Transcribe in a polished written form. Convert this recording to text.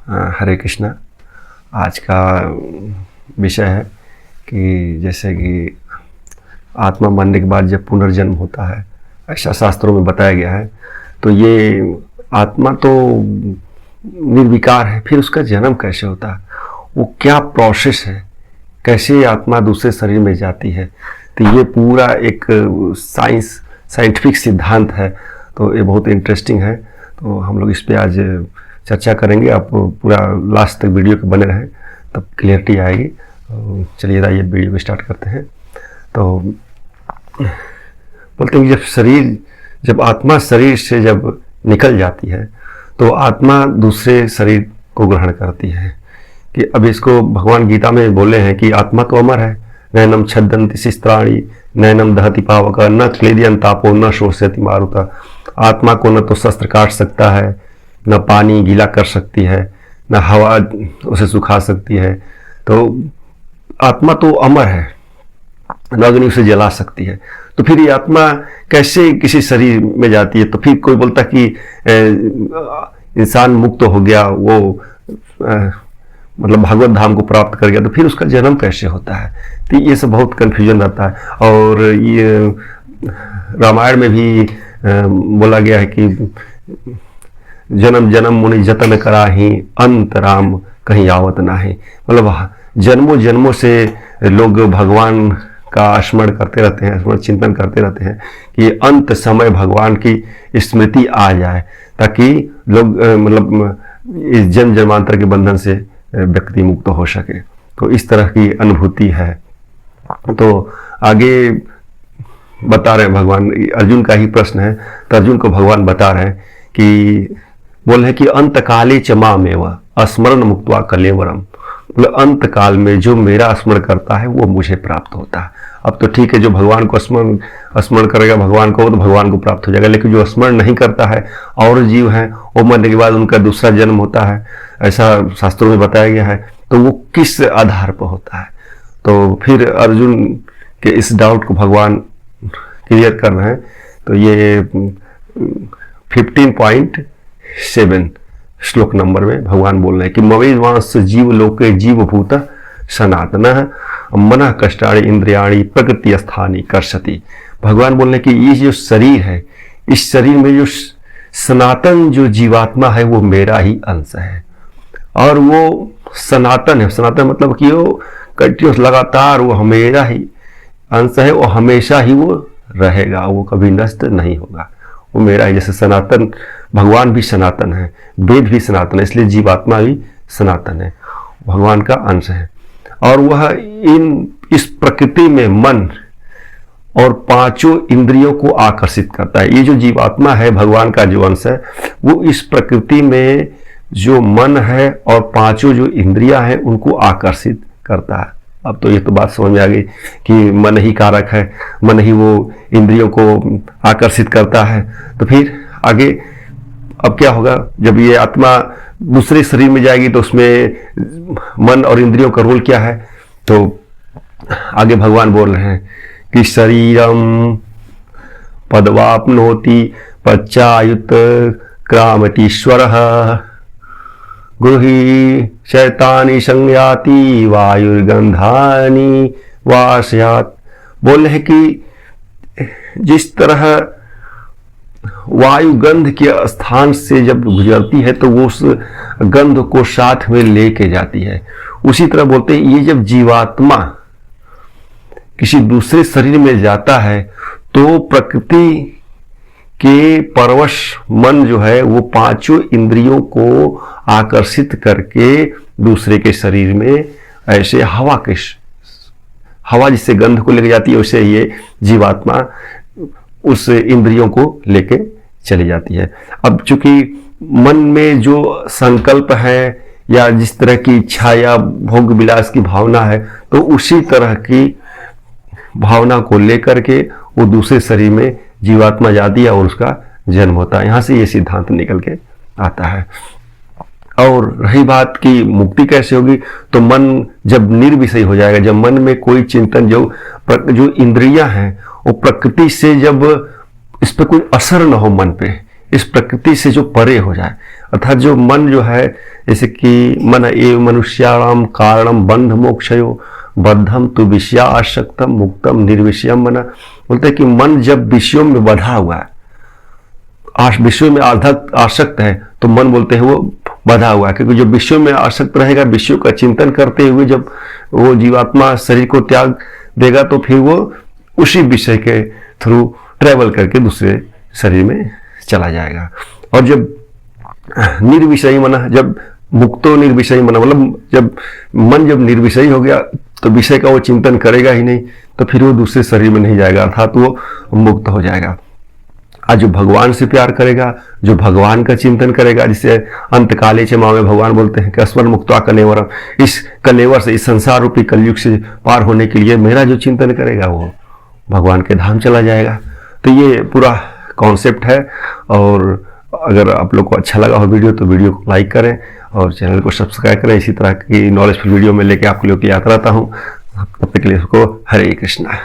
हरे कृष्णा। आज का विषय है कि जैसे कि आत्मा मरने के बाद जब पुनर्जन्म होता है, ऐसा शास्त्रों में बताया गया है। तो ये आत्मा तो निर्विकार है, फिर उसका जन्म कैसे होता है, वो क्या प्रोसेस है, कैसे आत्मा दूसरे शरीर में जाती है। तो ये पूरा एक साइंटिफिक सिद्धांत है। तो ये बहुत इंटरेस्टिंग है। तो हम लोग इस पे आज चर्चा करेंगे। आप पूरा लास्ट तक वीडियो के बने रहें, तब क्लियरिटी आएगी। चलिए आइए वीडियो को स्टार्ट करते हैं। तो बोलते हैं कि जब आत्मा शरीर से जब निकल जाती है तो आत्मा दूसरे शरीर को ग्रहण करती है। कि अब इसको भगवान गीता में बोले हैं कि आत्मा तो अमर है, नैनम छद्दन्ति शिस्त्राणि नैनम दहति पावक न क्लेदियं तापो न शोषयति मारुता। आत्मा को न तो शस्त्र काट सकता है, न पानी गीला कर सकती है, न हवा उसे सुखा सकती है। तो आत्मा तो अमर है, न अग्नि उसे जला सकती है। तो फिर ये आत्मा कैसे किसी शरीर में जाती है? तो फिर कोई बोलता कि इंसान मुक्त हो गया, वो मतलब भगवत धाम को प्राप्त कर गया, तो फिर उसका जन्म कैसे होता है? तो ये सब बहुत कन्फ्यूजन रहता है। और ये रामायण में भी बोला गया है कि जन्म जन्म मुनि जतन कराही अंत राम कहीं आवत नाही। मतलब जन्मों जन्मों से लोग भगवान का स्मरण करते रहते हैं, स्मरण चिंतन करते रहते हैं कि अंत समय भगवान की स्मृति आ जाए, ताकि लोग मतलब इस जन्म जन्मांतर के बंधन से व्यक्ति मुक्त हो सके। तो इस तरह की अनुभूति है। तो आगे बता रहे हैं भगवान, अर्जुन का ही प्रश्न है, तो अर्जुन को भगवान बता रहे हैं कि बोल है कि अंत काले च मामेव स्मरण मुक्त्वा कलेवरम। मतलब अंत काल में जो मेरा स्मरण करता है वो मुझे प्राप्त होता है। अब तो ठीक है, जो भगवान को स्मरण करेगा भगवान को, तो भगवान को प्राप्त हो जाएगा। लेकिन जो स्मरण नहीं करता है और जीव हैं, वो मरने के बाद उनका दूसरा जन्म होता है, ऐसा शास्त्रों में बताया गया है। तो वो किस आधार पर होता है? तो फिर अर्जुन के इस डाउट को भगवान क्लियर कर रहे हैं। तो ये 15.7 श्लोक नंबर में भगवान बोल रहे हैं कि मवेद्वांस जीव लोके जीवभूत सनातन मन कष्टाणि इंद्रियाणि प्रकृति स्थानी कर्षति। भगवान बोल रहे हैं कि ये जो शरीर है, इस शरीर में जो सनातन जो जीवात्मा है वो मेरा ही अंश है, और वो सनातन है। सनातन मतलब कि वो कंटिन्यूस लगातार वो मेरा ही अंश है, वो हमेशा ही वो रहेगा, वो कभी नष्ट नहीं होगा, वो मेरा ही। जैसे सनातन भगवान भी सनातन है, वेद भी सनातन है, इसलिए जीवात्मा भी सनातन है, भगवान का अंश है। और वह इस प्रकृति में मन और पांचों इंद्रियों को आकर्षित करता है। ये जो जीवात्मा है, भगवान का जो अंश है, वो इस प्रकृति में जो मन है और पांचों जो इंद्रियां हैं उनको आकर्षित करता है। अब तो ये तो बात समझ में आ गई कि मन ही कारक है, मन ही वो इंद्रियों को आकर्षित करता है। तो फिर आगे अब क्या होगा? जब ये आत्मा दूसरे शरीर में जाएगी तो उसमें मन और इंद्रियों का रोल क्या है? तो आगे भगवान बोल रहे हैं कि शरीरम पदवाप्नोति पच्चायुत क्रामतीश्वरः गृही शैतानी संयाति वायुर्गंधानी वासयात। बोल रहे हैं कि जिस तरह वायु गंध के स्थान से जब गुजरती है तो वो उस गंध को साथ में लेके जाती है, उसी तरह बोलते हैं ये जब जीवात्मा किसी दूसरे शरीर में जाता है तो प्रकृति के परवश मन जो है वो पांचों इंद्रियों को आकर्षित करके दूसरे के शरीर में ऐसे हवा जिससे गंध को लेके जाती है, वैसे ये जीवात्मा उस इंद्रियों को लेके चली जाती है। अब चूंकि मन में जो संकल्प है या जिस तरह की इच्छा या भोग विलास की भावना है, तो उसी तरह की भावना को लेकर के वो दूसरे शरीर में जीवात्मा जाती है और उसका जन्म होता है। यहाँ से ये सिद्धांत निकल के आता है। और रही बात की मुक्ति कैसे होगी, तो मन जब निर्विषय हो जाएगा, जब मन में कोई चिंतन, जो इंद्रियां हैं वो प्रकृति से जब इस पर कोई असर न हो मन पे, इस प्रकृति से जो परे हो जाए, अर्थात जो मन जो है, जैसे कि मन एव मनुष्याणाम कारणम बंध मोक्षयो बद्धम तु विषया आसक्तम मुक्तम निर्विषयम मन। बोलते हैं कि मन जब विषयों में बंधा हुआ है, विषयों में आसक्त है, तो मन बोलते हैं वो बंधा हुआ है, क्योंकि जो विषयों में आसक्त रहेगा, विषयों का चिंतन करते हुए जब वो जीवात्मा शरीर को त्याग देगा, तो फिर वो उसी विषय के थ्रू ट्रेवल करके दूसरे शरीर में चला जाएगा। और जब निर्विषयी मना, जब मुक्तो निर्विषयी मना, मतलब जब मन जब निर्विषयी हो गया तो विषय का वो चिंतन करेगा ही नहीं, तो फिर वो दूसरे शरीर में नहीं जाएगा, अर्थात वो मुक्त हो जाएगा। आज जो भगवान से प्यार करेगा, जो भगवान का चिंतन करेगा, जिसे अंतकाले च मामे भगवान बोलते हैं कि अस्मर मुक्त्वा कलेवरम, इस कलेवर से, इस संसार रूपी कलयुग से पार होने के लिए मेरा जो चिंतन करेगा वो भगवान के धाम चला जाएगा। तो ये पूरा कॉन्सेप्ट है। और अगर आप लोग को अच्छा लगा हो वीडियो, तो वीडियो को लाइक करें और चैनल को सब्सक्राइब करें। इसी तरह की नॉलेजफुल वीडियो में लेके आप लोग की याद रहता हूँ। तब तक के लिए सबको हरे कृष्णा।